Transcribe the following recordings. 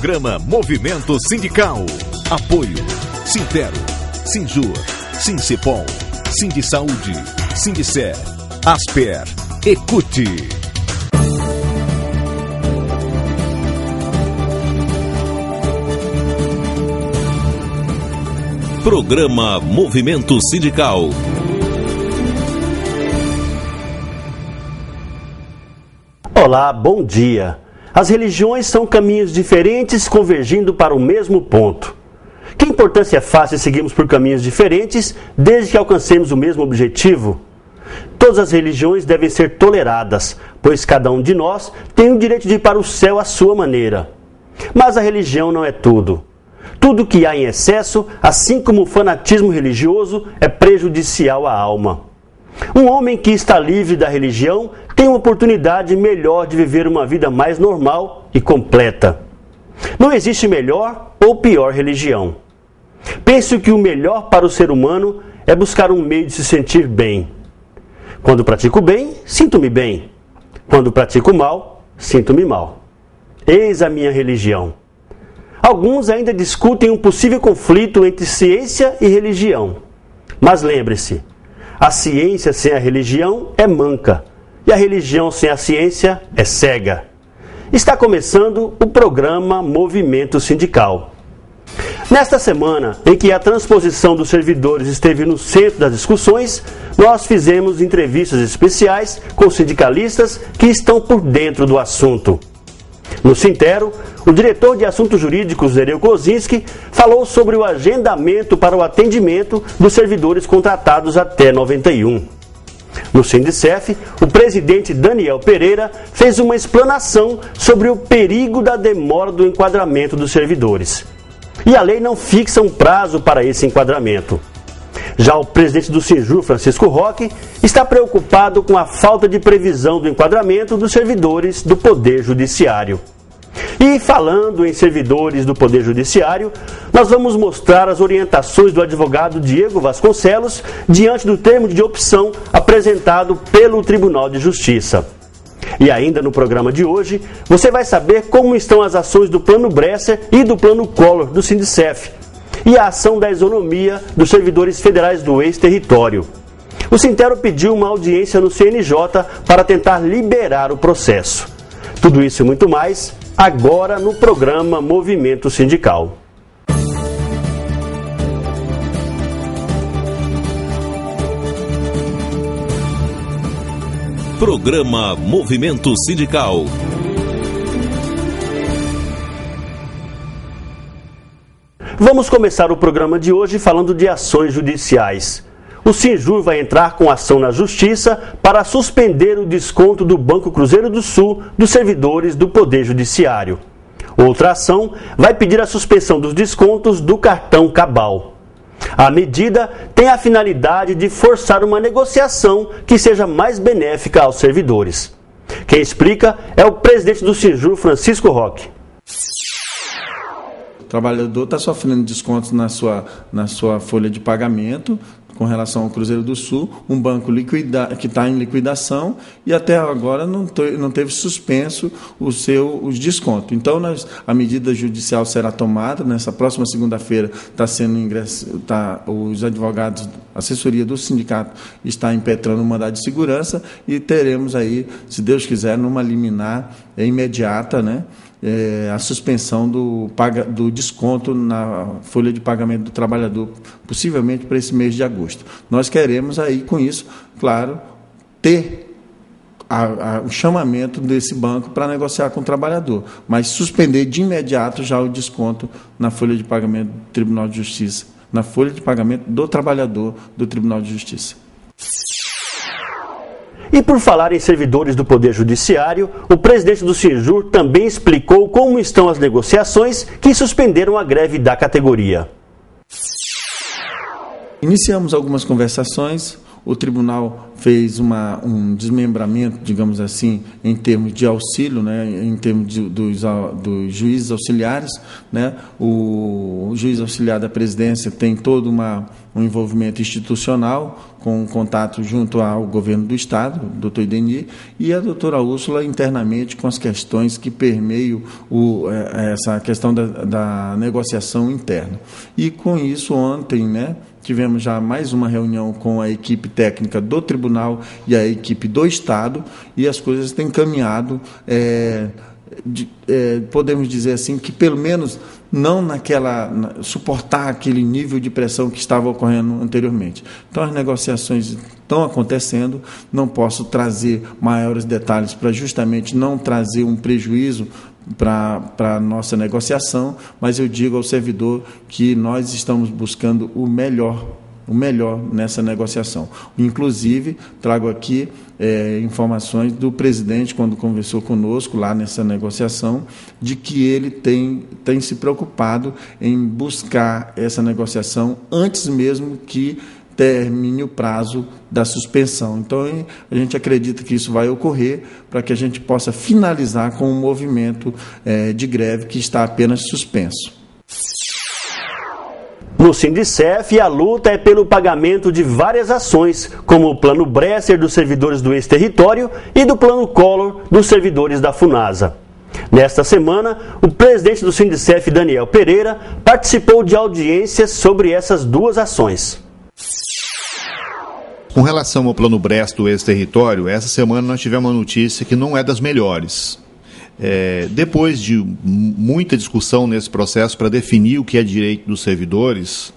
Programa Movimento Sindical. Apoio Sintero, Sinjur, Sincepol, Sindisaúde, Sindicer, Asper, Ecute. Programa Movimento Sindical. Olá, bom dia. As religiões são caminhos diferentes convergindo para o mesmo ponto. Que importância é fácil seguirmos por caminhos diferentes desde que alcancemos o mesmo objetivo? Todas as religiões devem ser toleradas, pois cada um de nós tem o direito de ir para o céu à sua maneira. Mas a religião não é tudo. Tudo que há em excesso, assim como o fanatismo religioso, é prejudicial à alma. Um homem que está livre da religião tem uma oportunidade melhor de viver uma vida mais normal e completa. Não existe melhor ou pior religião. Penso que o melhor para o ser humano é buscar um meio de se sentir bem. Quando pratico bem, sinto-me bem. Quando pratico mal, sinto-me mal. Eis a minha religião. Alguns ainda discutem um possível conflito entre ciência e religião. Mas lembre-se, a ciência sem a religião é manca, e a religião sem a ciência é cega. Está começando o programa Movimento Sindical. Nesta semana, em que a transposição dos servidores esteve no centro das discussões, nós fizemos entrevistas especiais com sindicalistas que estão por dentro do assunto. No Sintero, o diretor de Assuntos Jurídicos, Nereu Kozinski, falou sobre o agendamento para o atendimento dos servidores contratados até 91. No Sindicef, o presidente Daniel Pereira fez uma explanação sobre o perigo da demora do enquadramento dos servidores. E a lei não fixa um prazo para esse enquadramento. Já o presidente do Sinjur, Francisco Roque, está preocupado com a falta de previsão do enquadramento dos servidores do Poder Judiciário. E falando em servidores do Poder Judiciário, nós vamos mostrar as orientações do advogado Diego Vasconcelos diante do termo de opção apresentado pelo Tribunal de Justiça. E ainda no programa de hoje, você vai saber como estão as ações do Plano Bresser e do Plano Collor do Sindicef e a ação da isonomia dos servidores federais do ex-território. O Sintero pediu uma audiência no CNJ para tentar liberar o processo. Tudo isso e muito mais, agora no programa Movimento Sindical. Programa Movimento Sindical. Vamos começar o programa de hoje falando de ações judiciais. O Sinjur vai entrar com ação na Justiça para suspender o desconto do Banco Cruzeiro do Sul dos servidores do Poder Judiciário. Outra ação vai pedir a suspensão dos descontos do cartão Cabal. A medida tem a finalidade de forçar uma negociação que seja mais benéfica aos servidores. Quem explica é o presidente do Sinjur, Francisco Roque. O trabalhador está sofrendo descontos na sua folha de pagamento com relação ao Cruzeiro do Sul, um banco que está em liquidação e até agora não teve suspenso os descontos. Então, a medida judicial será tomada. Nessa próxima segunda-feira os advogados, a assessoria do sindicato está impetrando o mandado de segurança e teremos aí, se Deus quiser, numa liminar imediata, né? A suspensão do desconto na folha de pagamento do trabalhador, possivelmente para esse mês de agosto. Nós queremos aí, com isso, claro, ter o chamamento desse banco para negociar com o trabalhador, mas suspender de imediato já o desconto na folha de pagamento do Tribunal de Justiça, na folha de pagamento do trabalhador do Tribunal de Justiça. E por falar em servidores do Poder Judiciário, o presidente do Sinjur também explicou como estão as negociações que suspenderam a greve da categoria. Iniciamos algumas conversações. O tribunal fez um desmembramento, digamos assim, em termos de auxílio, né, em termos dos juízes auxiliares. Né? O juiz auxiliar da presidência tem todo um envolvimento institucional com contato junto ao governo do Estado, doutor Idenir, e a doutora Úrsula internamente com as questões que permeiam essa questão da negociação interna. E com isso, ontem, né, tivemos já mais uma reunião com a equipe técnica do Tribunal e a equipe do Estado, e as coisas têm caminhado, podemos dizer assim, que pelo menos não suportar aquele nível de pressão que estava ocorrendo anteriormente. Então, as negociações estão acontecendo, não posso trazer maiores detalhes para justamente não trazer um prejuízo para a nossa negociação, mas eu digo ao servidor que nós estamos buscando o melhor nessa negociação. Inclusive, trago aqui informações do presidente, quando conversou conosco lá nessa negociação, de que ele tem se preocupado em buscar essa negociação antes mesmo que termine o prazo da suspensão. Então, a gente acredita que isso vai ocorrer para que a gente possa finalizar com um movimento de greve que está apenas suspenso. No Sindicef, a luta é pelo pagamento de várias ações, como o Plano Bresser dos servidores do ex-território e do Plano Collor dos servidores da Funasa. Nesta semana, o presidente do Sindicef, Daniel Pereira, participou de audiências sobre essas duas ações. Com relação ao Plano Bresser do ex-território, essa semana nós tivemos uma notícia que não é das melhores. Depois de muita discussão nesse processo para definir o que é direito dos servidores,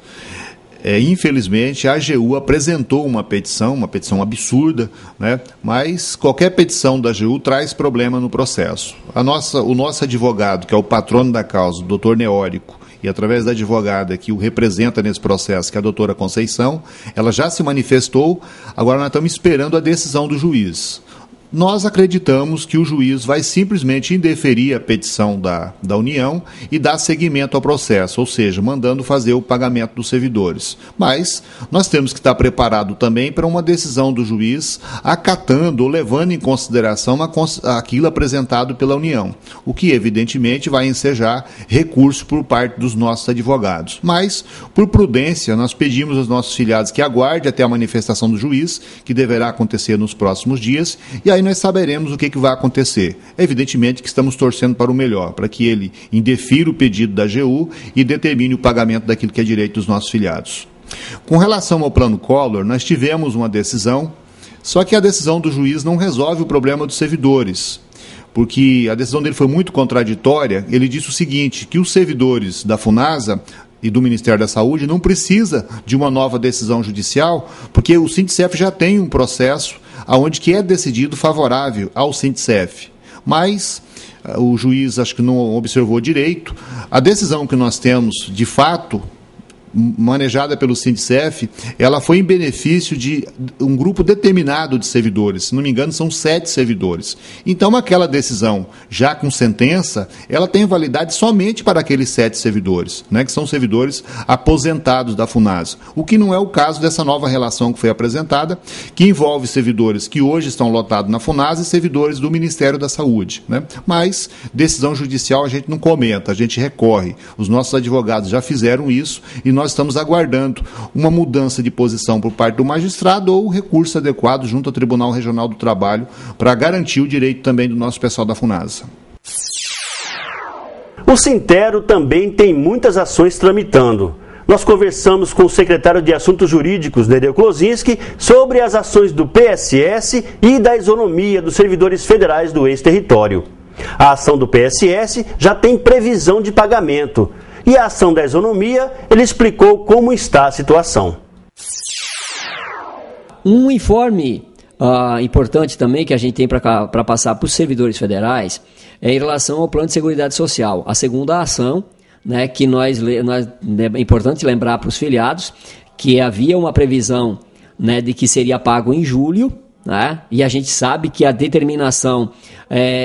infelizmente a AGU apresentou uma petição absurda, né? Mas qualquer petição da AGU traz problema no processo. O nosso advogado, que é o patrono da causa, o doutor Neórico, e através da advogada que o representa nesse processo, que é a doutora Conceição, ela já se manifestou, agora nós estamos esperando a decisão do juiz. Nós acreditamos que o juiz vai simplesmente indeferir a petição da União e dar seguimento ao processo, ou seja, mandando fazer o pagamento dos servidores. Mas nós temos que estar preparados também para uma decisão do juiz acatando ou levando em consideração aquilo apresentado pela União, o que evidentemente vai ensejar recurso por parte dos nossos advogados. Mas, por prudência, nós pedimos aos nossos filiados que aguardem até a manifestação do juiz, que deverá acontecer nos próximos dias, e aí nós saberemos o que vai acontecer. Evidentemente que estamos torcendo para o melhor, para que ele indefira o pedido da AGU e determine o pagamento daquilo que é direito dos nossos filiados. Com relação ao Plano Collor, nós tivemos uma decisão, só que a decisão do juiz não resolve o problema dos servidores, porque a decisão dele foi muito contraditória. Ele disse o seguinte, que os servidores da Funasa e do Ministério da Saúde não precisa de uma nova decisão judicial, porque o Sindicef já tem um processo onde que é decidido favorável ao Sindicef. Mas o juiz acho que não observou direito. A decisão que nós temos, de fato, manejada pelo Sindicef, ela foi em benefício de um grupo determinado de servidores. Se não me engano, são 7 servidores. Então, aquela decisão, já com sentença, ela tem validade somente para aqueles 7 servidores, né, que são servidores aposentados da Funasa. O que não é o caso dessa nova relação que foi apresentada, que envolve servidores que hoje estão lotados na Funasa e servidores do Ministério da Saúde, né? Mas, decisão judicial a gente não comenta, a gente recorre. Os nossos advogados já fizeram isso e nós estamos aguardando uma mudança de posição por parte do magistrado ou o recurso adequado junto ao Tribunal Regional do Trabalho para garantir o direito também do nosso pessoal da Funasa. O Sintero também tem muitas ações tramitando. Nós conversamos com o secretário de Assuntos Jurídicos, Nereu Klozinski, sobre as ações do PSS e da isonomia dos servidores federais do ex-território. A ação do PSS já tem previsão de pagamento. E a ação da isonomia, ele explicou como está a situação. Um informe importante também que a gente tem para passar para os servidores federais é em relação ao Plano de Seguridade Social. A segunda ação, né, que é importante lembrar para os filiados que havia uma previsão, né, de que seria pago em julho, né, e a gente sabe que a determinação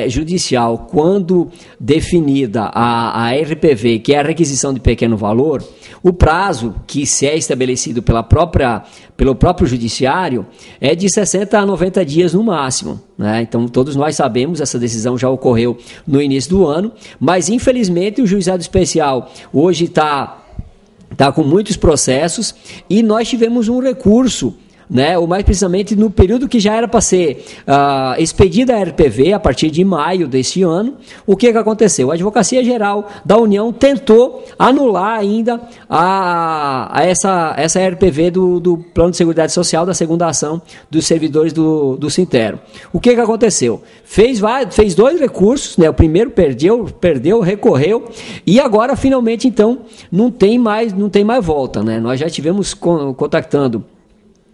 judicial, quando definida a RPV, que é a requisição de pequeno valor, o prazo que se é estabelecido pelo próprio judiciário é de 60 a 90 dias no máximo, né? Então todos nós sabemos, essa decisão já ocorreu no início do ano, mas infelizmente o juizado especial hoje está com muitos processos e nós tivemos um recurso né, ou mais precisamente no período que já era para ser expedida a RPV, a partir de maio deste ano, o que aconteceu? A Advocacia Geral da União tentou anular ainda essa RPV do Plano de Seguridade Social, da segunda ação dos servidores do Sintero. O que aconteceu? Fez 2 recursos, né, o primeiro perdeu, recorreu, e agora finalmente então não tem mais volta, né? Nós já estivemos contactando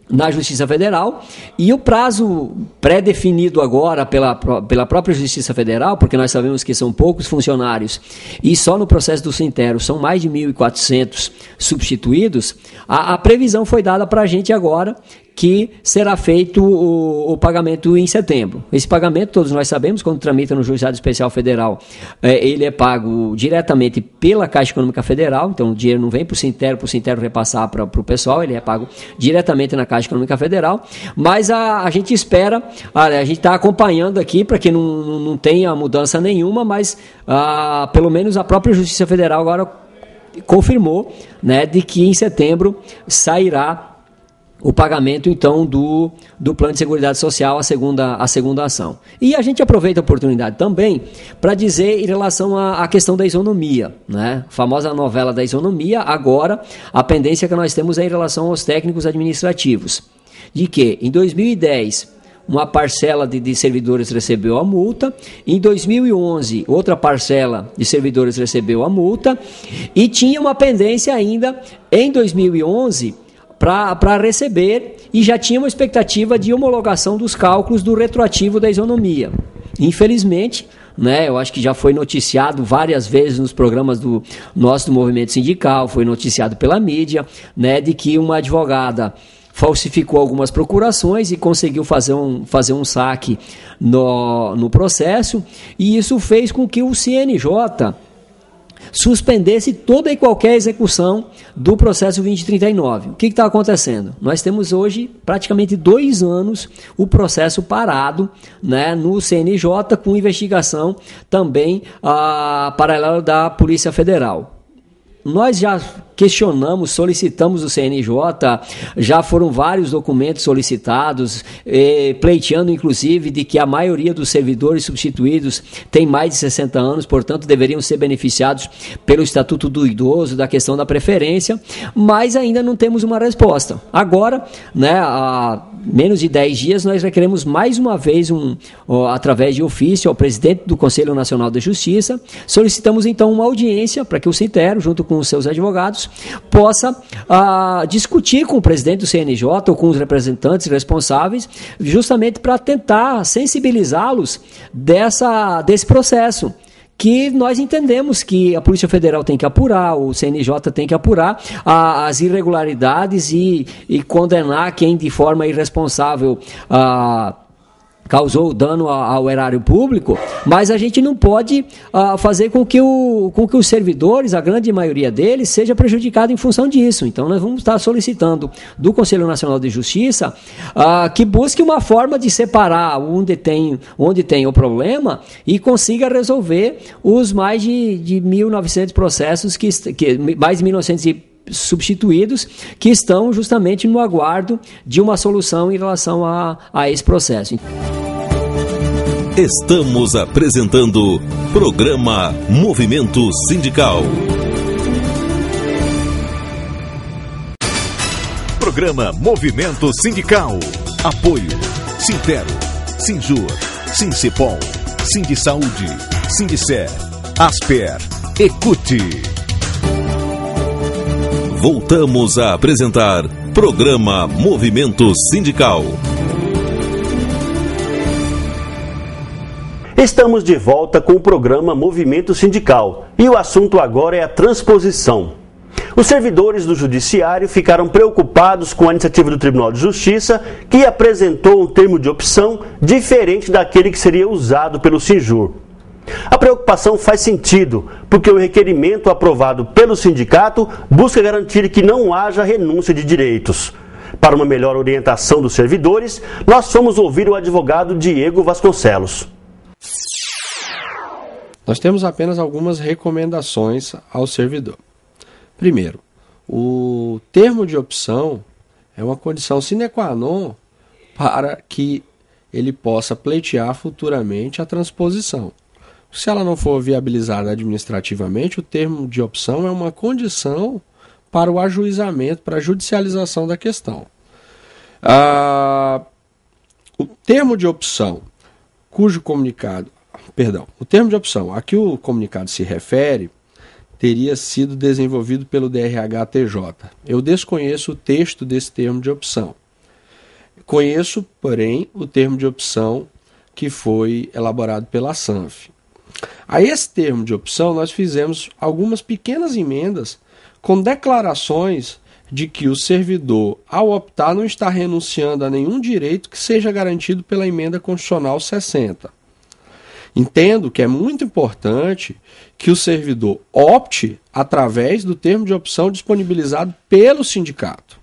na Justiça Federal, e o prazo pré-definido agora pela própria Justiça Federal, porque nós sabemos que são poucos funcionários e só no processo do Sintero são mais de 1.400 substituídos, a previsão foi dada para a gente agora, que será feito o pagamento em setembro. Esse pagamento, todos nós sabemos, quando tramita no Juizado Especial Federal, ele é pago diretamente pela Caixa Econômica Federal, então o dinheiro não vem para o Sintero repassar para o pessoal, ele é pago diretamente na Caixa Econômica Federal, mas a gente espera, a gente está acompanhando aqui para que não tenha mudança nenhuma, mas pelo menos a própria Justiça Federal agora confirmou, né, de que em setembro sairá o pagamento, então, do Plano de Seguridade Social, a segunda ação. E a gente aproveita a oportunidade também para dizer em relação à questão da isonomia, né? A famosa novela da isonomia, agora a pendência que nós temos é em relação aos técnicos administrativos. De que, em 2010, uma parcela de servidores recebeu a multa, em 2011, outra parcela de servidores recebeu a multa, e tinha uma pendência ainda em 2011 para receber, e já tinha uma expectativa de homologação dos cálculos do retroativo da isonomia. Infelizmente, né, eu acho que já foi noticiado várias vezes nos programas do movimento sindical, foi noticiado pela mídia, né, de que uma advogada falsificou algumas procurações e conseguiu fazer um saque no processo, e isso fez com que o CNJ suspendesse toda e qualquer execução do processo 2039. O que está acontecendo? Nós temos hoje praticamente 2 anos o processo parado, né, no CNJ, com investigação também paralela da Polícia Federal. Nós já questionamos, solicitamos o CNJ, já foram vários documentos solicitados, pleiteando inclusive de que a maioria dos servidores substituídos tem mais de 60 anos, portanto deveriam ser beneficiados pelo Estatuto do Idoso, da questão da preferência, mas ainda não temos uma resposta. Agora, né, há menos de 10 dias, nós requeremos mais uma vez, através de ofício, ao presidente do Conselho Nacional de Justiça, solicitamos então uma audiência para que o Sintero, junto com os seus advogados, possa discutir com o presidente do CNJ ou com os representantes responsáveis, justamente para tentar sensibilizá-los desse processo, que nós entendemos que a Polícia Federal tem que apurar, o CNJ tem que apurar as irregularidades e condenar quem de forma irresponsável causou dano ao erário público, mas a gente não pode fazer com que os servidores, a grande maioria deles, seja prejudicado em função disso. Então nós vamos estar solicitando do Conselho Nacional de Justiça que busque uma forma de separar onde tem o problema e consiga resolver os mais de 1.900 processos, mais de 1.900 substituídos, que estão justamente no aguardo de uma solução em relação a esse processo. Estamos apresentando Programa Movimento Sindical. Programa Movimento Sindical. Apoio Sintero, Sinjur, Sincipol, Sindisaúde, Sindicer, Asper, Ecute. Voltamos a apresentar Programa Movimento Sindical. Estamos de volta com o programa Movimento Sindical e o assunto agora é a transposição. Os servidores do Judiciário ficaram preocupados com a iniciativa do Tribunal de Justiça, que apresentou um termo de opção diferente daquele que seria usado pelo Sinjur. A preocupação faz sentido, porque o requerimento aprovado pelo sindicato busca garantir que não haja renúncia de direitos. Para uma melhor orientação dos servidores, nós fomos ouvir o advogado Diego Vasconcelos. Nós temos apenas algumas recomendações ao servidor. Primeiro, o termo de opção é uma condição sine qua non para que ele possa pleitear futuramente a transposição. Se ela não for viabilizada administrativamente, o termo de opção é uma condição para o ajuizamento, para a judicialização da questão. O termo de opção, o termo de opção a que o comunicado se refere, teria sido desenvolvido pelo DRH-TJ. Eu desconheço o texto desse termo de opção. Conheço, porém, o termo de opção que foi elaborado pela SANF. A esse termo de opção, nós fizemos algumas pequenas emendas com declarações de que o servidor, ao optar, não está renunciando a nenhum direito que seja garantido pela Emenda Constitucional 60. Entendo que é muito importante que o servidor opte através do termo de opção disponibilizado pelo sindicato.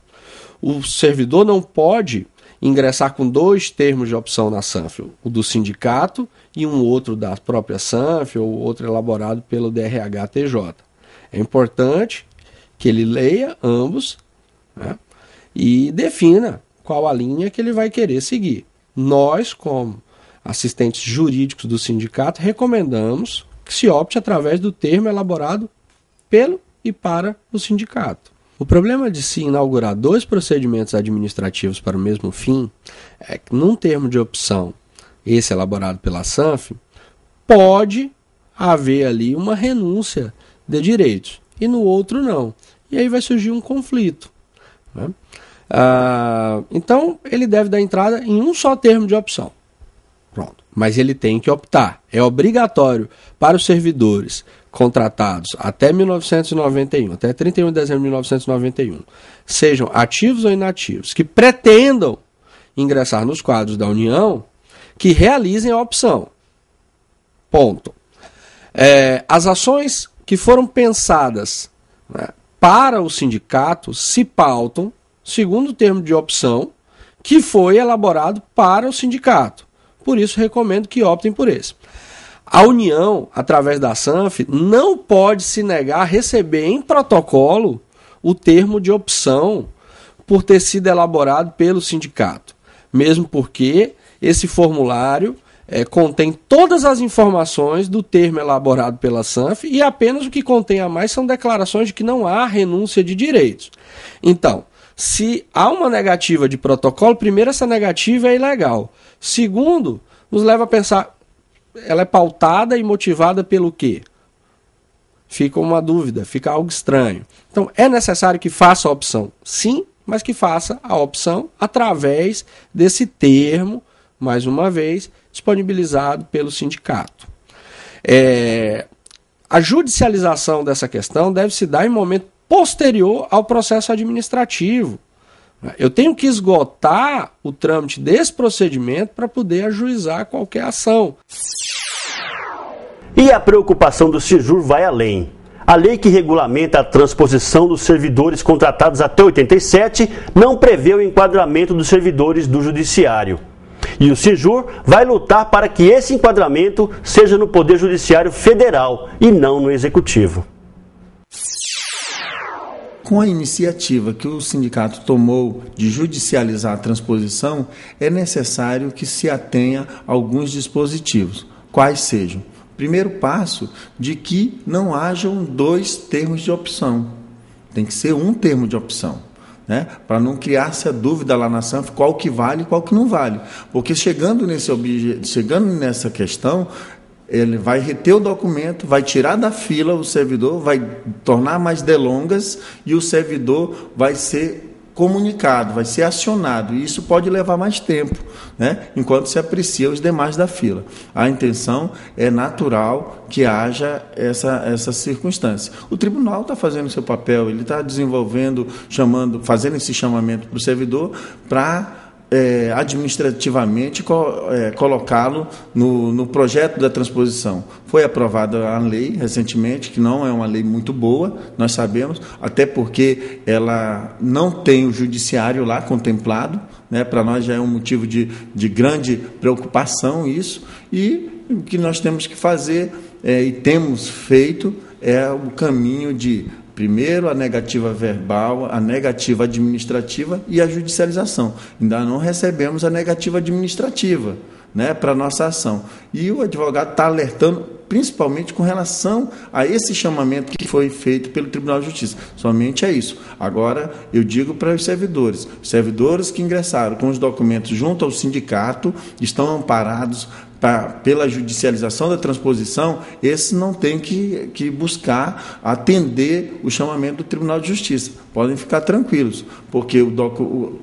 O servidor não pode ingressar com 2 termos de opção na SANF, o do sindicato e um outro da própria SANF ou outro elaborado pelo DRH-TJ. É importante que ele leia ambos, né, e defina qual a linha que ele vai querer seguir. Nós, como assistentes jurídicos do sindicato, recomendamos que se opte através do termo elaborado pelo e para o sindicato. O problema de se inaugurar 2 procedimentos administrativos para o mesmo fim é que, num termo de opção, esse elaborado pela SANF, pode haver ali uma renúncia de direitos, e no outro não. E aí vai surgir um conflito, né? Então, ele deve dar entrada em um só termo de opção. Pronto. Mas ele tem que optar. É obrigatório para os servidores contratados até 1991, até 31 de dezembro de 1991, sejam ativos ou inativos, que pretendam ingressar nos quadros da União, que realizem a opção. Ponto. As ações que foram pensadas, né, para o sindicato se pautam segundo o termo de opção que foi elaborado para o sindicato. Por isso, recomendo que optem por esse. A União, através da SANF, não pode se negar a receber em protocolo o termo de opção por ter sido elaborado pelo sindicato, mesmo porque esse formulário contém todas as informações do termo elaborado pela SANF e apenas o que contém a mais são declarações de que não há renúncia de direitos. Então, se há uma negativa de protocolo, primeiro, essa negativa é ilegal. Segundo, nos leva a pensar, ela é pautada e motivada pelo quê? Fica uma dúvida, fica algo estranho. Então, é necessário que faça a opção, sim, mas que faça a opção através desse termo, mais uma vez, disponibilizado pelo sindicato. A judicialização dessa questão deve se dar em momento posterior ao processo administrativo. Eu tenho que esgotar o trâmite desse procedimento para poder ajuizar qualquer ação. E a preocupação do Sijur vai além. A lei que regulamenta a transposição dos servidores contratados até 87 não prevê o enquadramento dos servidores do Judiciário. E o Sijur vai lutar para que esse enquadramento seja no Poder Judiciário Federal e não no Executivo. Com a iniciativa que o sindicato tomou de judicializar a transposição, é necessário que se atenha a alguns dispositivos, quais sejam. Primeiro passo, de que não hajam 2 termos de opção. Tem que ser um termo de opção, né? Para não criar-se a dúvida lá na SANF qual que vale e qual que não vale. Porque chegando nessa questão, ele vai reter o documento, vai tirar da fila o servidor, vai tornar mais delongas e o servidor vai ser comunicado, vai ser acionado. E isso pode levar mais tempo, né, enquanto se aprecia os demais da fila. A intenção é natural que haja essa circunstância. O tribunal está fazendo o seu papel, ele está desenvolvendo, fazendo esse chamamento para o servidor para administrativamente colocá-lo no projeto da transposição. Foi aprovada a lei recentemente, que não é uma lei muito boa, nós sabemos, até porque ela não tem o judiciário lá contemplado, né? Para nós já é um motivo de grande preocupação isso, e o que nós temos que fazer, e temos feito, é o caminho de Primeiro a negativa verbal, a negativa administrativa e a judicialização. Ainda não recebemos a negativa administrativa, né, para a nossa ação. E o advogado está alertando, principalmente com relação a esse chamamento que foi feito pelo Tribunal de Justiça. Somente é isso. Agora, eu digo para os servidores que ingressaram com os documentos junto ao sindicato, estão amparados pela judicialização da transposição, esses não têm que buscar atender o chamamento do Tribunal de Justiça. Podem ficar tranquilos, porque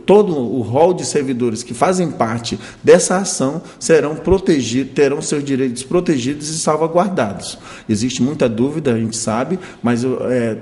todo o rol de servidores que fazem parte dessa ação serão protegidos, terão seus direitos protegidos e salvaguardados. Existe muita dúvida, a gente sabe, mas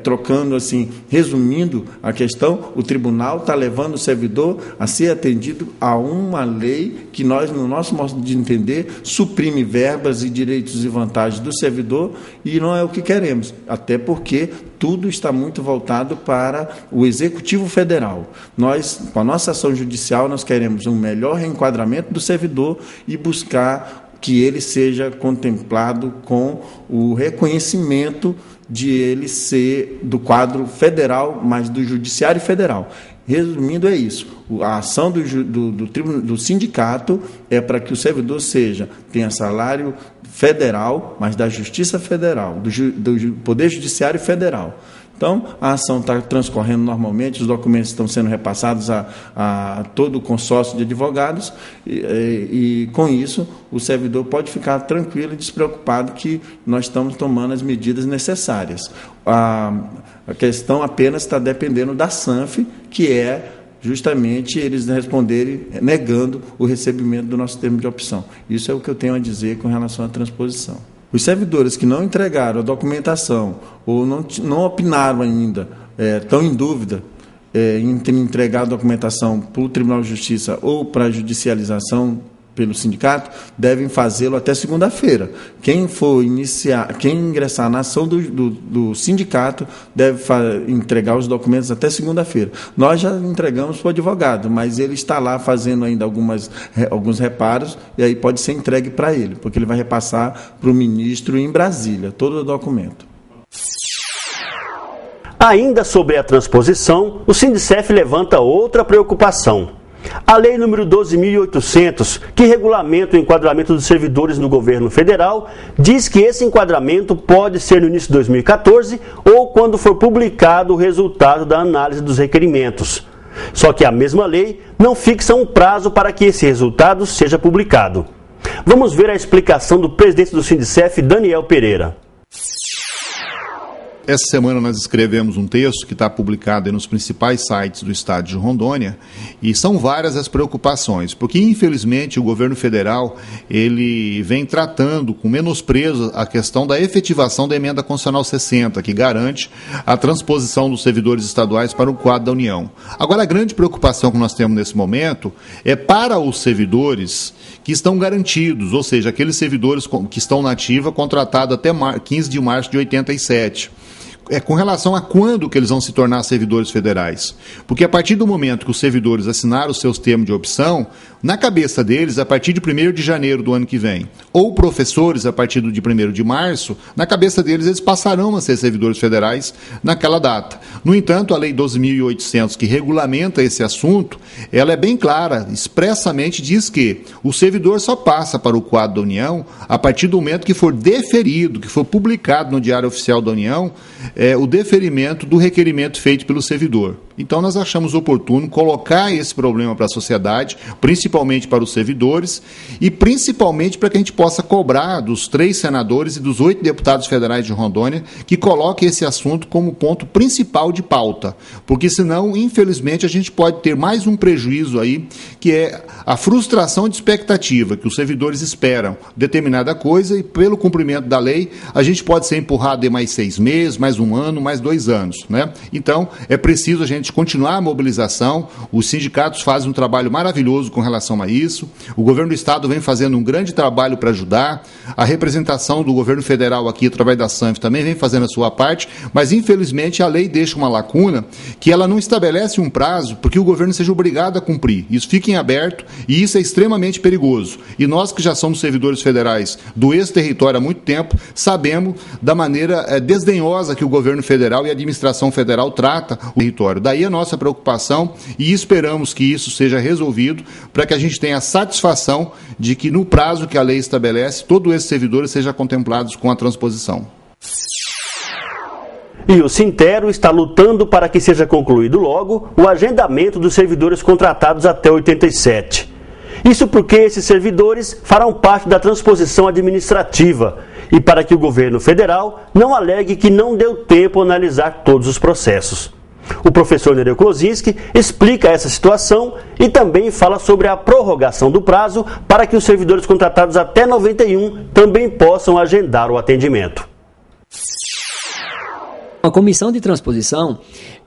trocando assim, resumindo a questão, o tribunal está levando o servidor a ser atendido a uma lei que nós, no nosso modo de entender, suprime verbas e direitos e vantagens do servidor, e não é o que queremos, até porque tudo está muito voltado para o Executivo Federal. Nós, com a nossa ação judicial, nós queremos um melhor reenquadramento do servidor e buscar que ele seja contemplado com o reconhecimento de ele ser do quadro federal, mas do Judiciário Federal. Resumindo, é isso. A ação do sindicato é para que o servidor tenha salário federal, mas da Justiça Federal, do Poder Judiciário Federal. Então, a ação está transcorrendo normalmente, os documentos estão sendo repassados a todo o consórcio de advogados e, com isso, o servidor pode ficar tranquilo e despreocupado que nós estamos tomando as medidas necessárias. A questão apenas está dependendo da SANF, que é justamente eles responderem negando o recebimento do nosso termo de opção. Isso é o que eu tenho a dizer com relação à transposição. Os servidores que não entregaram a documentação ou não opinaram ainda, estão em dúvida em entregar a documentação para o Tribunal de Justiça ou para a judicialização pelo sindicato, devem fazê-lo até segunda-feira. Quem ingressar na ação do sindicato deve entregar os documentos até segunda-feira. Nós já entregamos para o advogado, mas ele está lá fazendo ainda alguns reparos e aí pode ser entregue para ele, porque ele vai repassar para o ministro em Brasília todo o documento. Ainda sobre a transposição, o Sindicef levanta outra preocupação. A Lei nº 12.800, que regulamenta o enquadramento dos servidores no governo federal, diz que esse enquadramento pode ser no início de 2014 ou quando for publicado o resultado da análise dos requerimentos. Só que a mesma lei não fixa um prazo para que esse resultado seja publicado. Vamos ver a explicação do presidente do Sindicef, Daniel Pereira. Essa semana nós escrevemos um texto que está publicado nos principais sites do estado de Rondônia e são várias as preocupações, porque infelizmente o governo federal ele vem tratando com menosprezo a questão da efetivação da emenda constitucional 60, que garante a transposição dos servidores estaduais para o quadro da União. Agora, a grande preocupação que nós temos nesse momento é para os servidores que estão garantidos, ou seja, aqueles servidores que estão na ativa contratados até 15 de março de 87. Com relação a quando que eles vão se tornar servidores federais. Porque a partir do momento que os servidores assinaram os seus termos de opção, na cabeça deles, a partir de 1º de janeiro do ano que vem, ou professores a partir de 1º de março, na cabeça deles eles passarão a ser servidores federais naquela data. No entanto, a Lei 12.800, que regulamenta esse assunto, ela é bem clara, expressamente diz que o servidor só passa para o quadro da União a partir do momento que for deferido, que for publicado no Diário Oficial da União, o deferimento do requerimento feito pelo servidor. Então, nós achamos oportuno colocar esse problema para a sociedade, principalmente para os servidores e principalmente para que a gente possa cobrar dos 3 senadores e dos 8 deputados federais de Rondônia que coloquem esse assunto como ponto principal de pauta, porque senão, infelizmente, a gente pode ter mais um prejuízo aí, que é a frustração de expectativa, que os servidores esperam determinada coisa e pelo cumprimento da lei, a gente pode ser empurrado de mais 6 meses, mais 1 ano, mais 2 anos, né? Então, é preciso a gente gente continuar a mobilização. Os sindicatos fazem um trabalho maravilhoso com relação a isso. O governo do Estado vem fazendo um grande trabalho para ajudar. A representação do governo federal aqui, através da SANF, também vem fazendo a sua parte, mas, infelizmente, a lei deixa uma lacuna que ela não estabelece um prazo porque o governo seja obrigado a cumprir. Isso fica em aberto e isso é extremamente perigoso. E nós que já somos servidores federais do ex-território há muito tempo, sabemos da maneira desdenhosa que o governo federal e a administração federal trata o território. Daí a nossa preocupação e esperamos que isso seja resolvido para que a gente tenha a satisfação de que no prazo que a lei estabelece, todos esses servidores sejam contemplados com a transposição. E o Sintero está lutando para que seja concluído logo o agendamento dos servidores contratados até 87. Isso porque esses servidores farão parte da transposição administrativa e para que o governo federal não alegue que não deu tempo a analisar todos os processos. O professor Nereu Klosinski explica essa situação e também fala sobre a prorrogação do prazo para que os servidores contratados até 91 também possam agendar o atendimento. A comissão de transposição,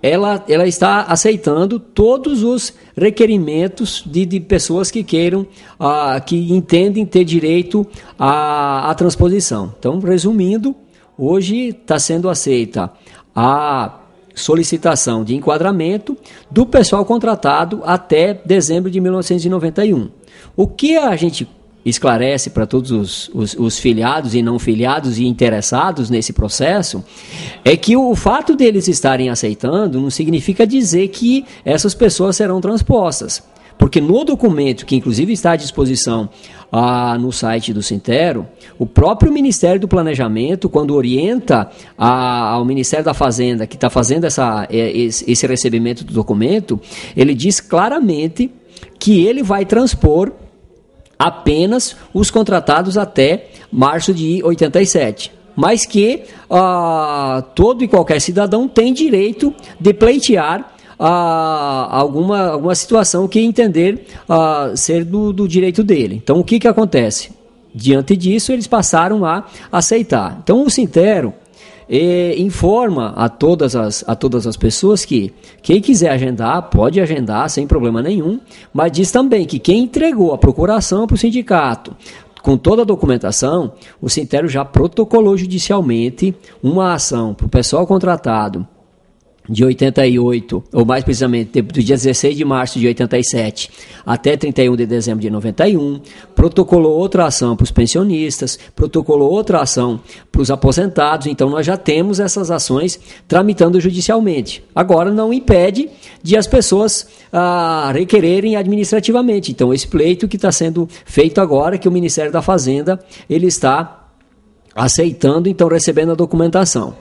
ela está aceitando todos os requerimentos de pessoas que queiram, que entendem ter direito à transposição. Então, resumindo, hoje está sendo aceita a solicitação de enquadramento do pessoal contratado até dezembro de 1991. O que a gente esclarece para todos os filiados e não filiados e interessados nesse processo é que o fato deles estarem aceitando não significa dizer que essas pessoas serão transpostas. Porque no documento, que inclusive está à disposição no site do Sintero, o próprio Ministério do Planejamento, quando orienta ao Ministério da Fazenda, que está fazendo esse recebimento do documento, ele diz claramente que ele vai transpor apenas os contratados até março de 87. Mas que todo e qualquer cidadão tem direito de pleitear alguma situação que entender ser do direito dele. Então, o que acontece? Diante disso, eles passaram a aceitar. Então, o Sintero informa a todas as pessoas que quem quiser agendar, pode agendar sem problema nenhum, mas diz também que quem entregou a procuração para o sindicato, com toda a documentação, o Sintero já protocolou judicialmente uma ação para o pessoal contratado de 88, ou mais precisamente do dia 16 de março de 87 até 31 de dezembro de 91, protocolou outra ação para os pensionistas, protocolou outra ação para os aposentados. Então nós já temos essas ações tramitando judicialmente. Agora não impede de as pessoas requererem administrativamente. Então esse pleito que está sendo feito agora, que o Ministério da Fazenda ele está aceitando, então recebendo a documentação.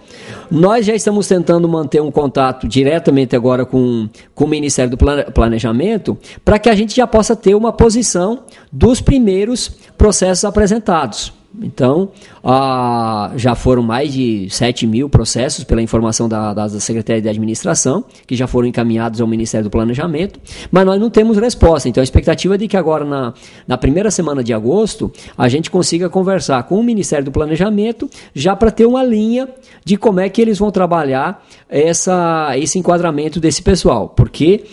Nós já estamos tentando manter um contato diretamente agora com o Ministério do Planejamento para que a gente já possa ter uma posição dos primeiros processos apresentados. Então, já foram mais de 7 mil processos, pela informação da Secretaria de Administração, que já foram encaminhados ao Ministério do Planejamento, mas nós não temos resposta. Então, a expectativa é de que agora, na primeira semana de agosto, a gente consiga conversar com o Ministério do Planejamento, já para ter uma linha de como é que eles vão trabalhar esse enquadramento desse pessoal. Porque,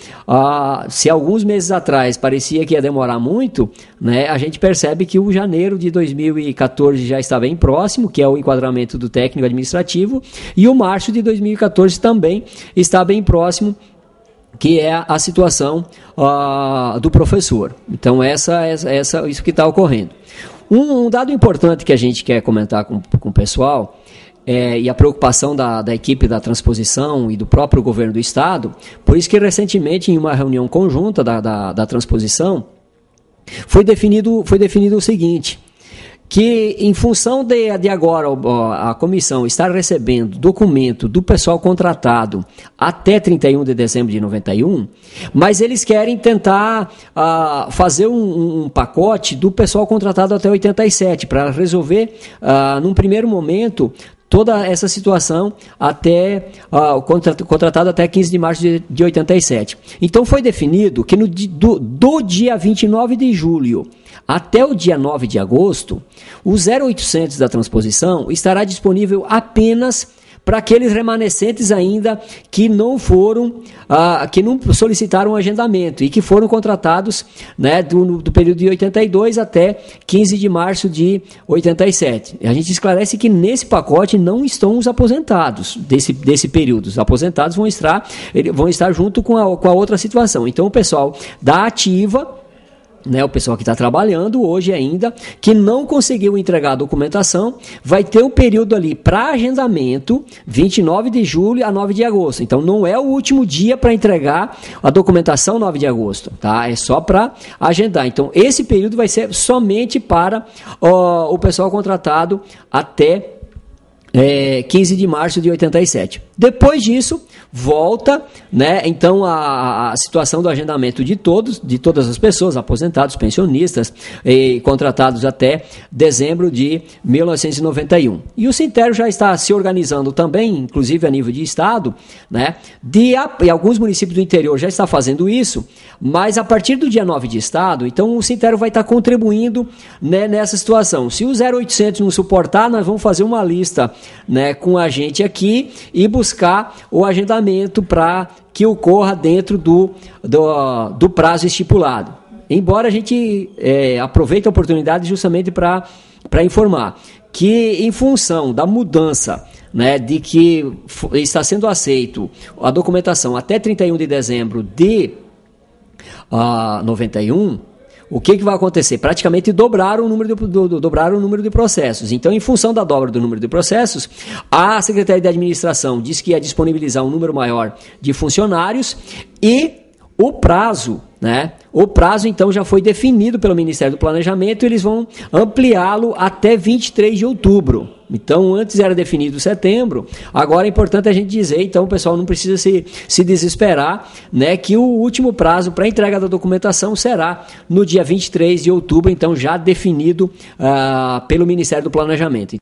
se alguns meses atrás parecia que ia demorar muito, né, a gente percebe que o janeiro de 2014 já está bem próximo, que é o enquadramento do técnico administrativo, e o março de 2014 também está bem próximo, que é a situação do professor. Então, isso que está ocorrendo. Um dado importante que a gente quer comentar com o pessoal, e a preocupação da equipe da transposição e do próprio governo do Estado, por isso que recentemente, em uma reunião conjunta da transposição, foi definido o seguinte: que em função de agora a comissão estar recebendo documento do pessoal contratado até 31 de dezembro de 91, mas eles querem tentar fazer um pacote do pessoal contratado até 87, para resolver, num primeiro momento, toda essa situação até contratado até 15 de março de 87. Então foi definido que do dia 29 de julho até o dia 9 de agosto, o 0800 da transposição estará disponível apenas para aqueles remanescentes ainda que não foram, que não solicitaram agendamento e que foram contratados, né, do período de 82 até 15 de março de 87. A gente esclarece que nesse pacote não estão os aposentados desse período. Os aposentados vão estar junto com a outra situação. Então o pessoal da ativa, né, o pessoal que está trabalhando hoje ainda, que não conseguiu entregar a documentação, vai ter um período ali para agendamento, 29 de julho a 9 de agosto. Então, não é o último dia para entregar a documentação 9 de agosto, tá? É só para agendar. Então, esse período vai ser somente para o pessoal contratado até 15 de março de 87. Depois disso, volta, né, então a situação do agendamento de todas as pessoas, aposentados, pensionistas e contratados até dezembro de 1991. E o Sintério já está se organizando também, inclusive a nível de estado, né, e alguns municípios do interior já está fazendo isso, mas a partir do dia 9 de estado, então o Sintério vai estar contribuindo, né, nessa situação. Se o 0800 não suportar, nós vamos fazer uma lista, né, com a gente aqui e buscar o agendamento para que ocorra dentro do prazo estipulado. Embora a gente aproveite a oportunidade justamente para informar que, em função da mudança, né, de que está sendo aceito a documentação até 31 de dezembro de 91, o que vai acontecer? Praticamente dobraram o número de processos. Então, em função da dobra do número de processos, a Secretaria de Administração disse que ia disponibilizar um número maior de funcionários e o prazo, né? O prazo, então, já foi definido pelo Ministério do Planejamento e eles vão ampliá-lo até 23 de outubro. Então, antes era definido setembro, agora é importante a gente dizer, então o pessoal não precisa se desesperar, né, que o último prazo para entrega da documentação será no dia 23 de outubro, então já definido pelo Ministério do Planejamento.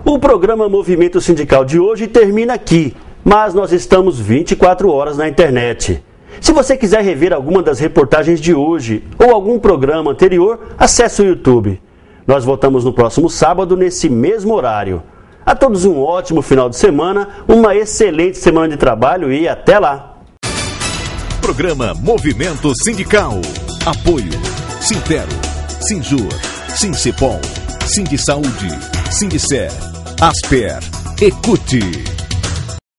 O programa Movimento Sindical de hoje termina aqui, mas nós estamos 24 horas na internet. Se você quiser rever alguma das reportagens de hoje ou algum programa anterior, acesse o YouTube. Nós voltamos no próximo sábado, nesse mesmo horário. A todos um ótimo final de semana, uma excelente semana de trabalho e até lá! Programa Movimento Sindical. Apoio Sintero, Sinjur, Sincepol, Sindisaúde, Sindicer, Asper, Ecute.